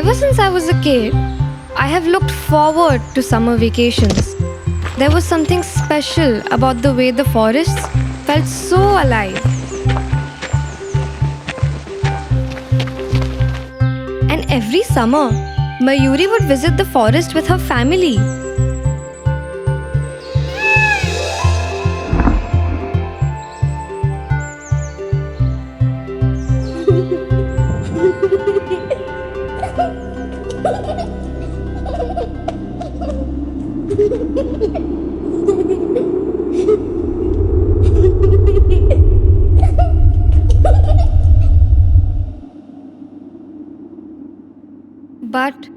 Ever since I was a kid, I have looked forward to summer vacations. There was something special about the way the forests felt so alive. And every summer, Mayuri would visit the forest with her family. But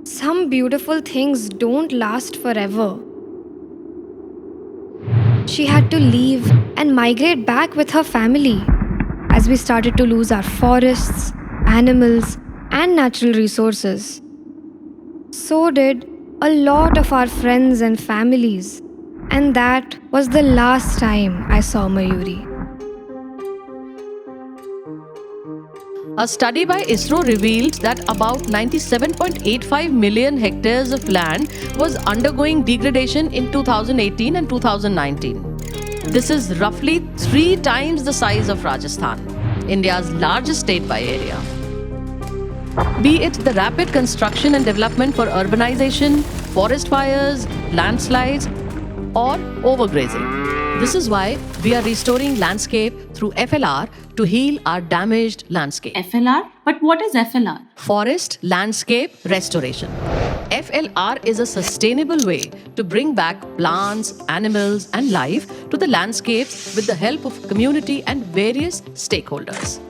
some beautiful things don't last forever. She had to leave and migrate back with her family as we started to lose our forests, animals, and natural resources. So did a lot of our friends and families. And that was the last time I saw Mayuri. A study by ISRO revealed that about 97.85 million hectares of land was undergoing degradation in 2018 and 2019. This is roughly 3 times the size of Rajasthan, India's largest state by area. Be it the rapid construction and development for urbanization, forest fires, landslides, or overgrazing. This is why we are restoring landscape through FLR to heal our damaged landscape. FLR? But what is FLR? Forest Landscape Restoration. FLR is a sustainable way to bring back plants, animals, and life to the landscapes with the help of community and various stakeholders.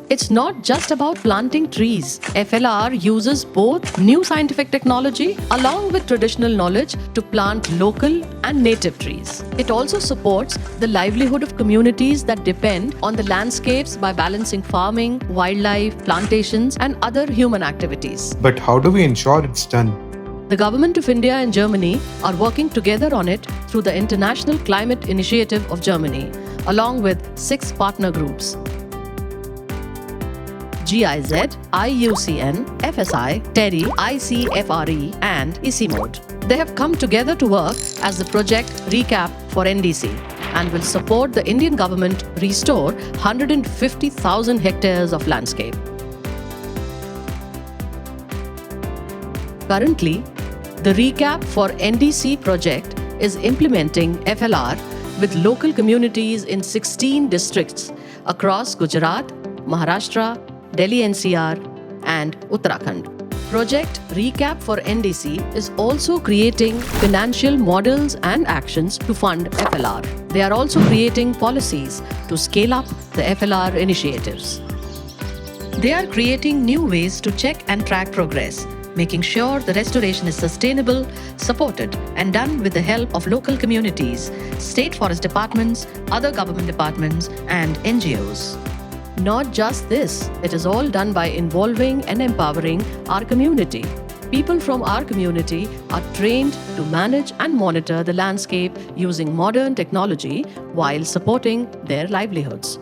It's not just about planting trees. FLR uses both new scientific technology along with traditional knowledge to plant local and native trees. It also supports the livelihood of communities that depend on the landscapes by balancing farming, wildlife, plantations, and other human activities. But how do we ensure it's done? The Government of India and Germany are working together on it through the International Climate Initiative of Germany, along with 6 partner groups: GIZ, IUCN, FSI, TERI, ICFRE, and ICIMOD. They have come together to work as the project RECAP for NDC and will support the Indian government restore 150,000 hectares of landscape. Currently, the RECAP for NDC project is implementing FLR with local communities in 16 districts across Gujarat, Maharashtra, Delhi NCR, and Uttarakhand. Project RECAP for NDC is also creating financial models and actions to fund FLR. They are also creating policies to scale up the FLR initiatives. They are creating new ways to check and track progress, making sure the restoration is sustainable, supported, and done with the help of local communities, state forest departments, other government departments, and NGOs. Not just this, it is all done by involving and empowering our community. People from our community are trained to manage and monitor the landscape using modern technology while supporting their livelihoods.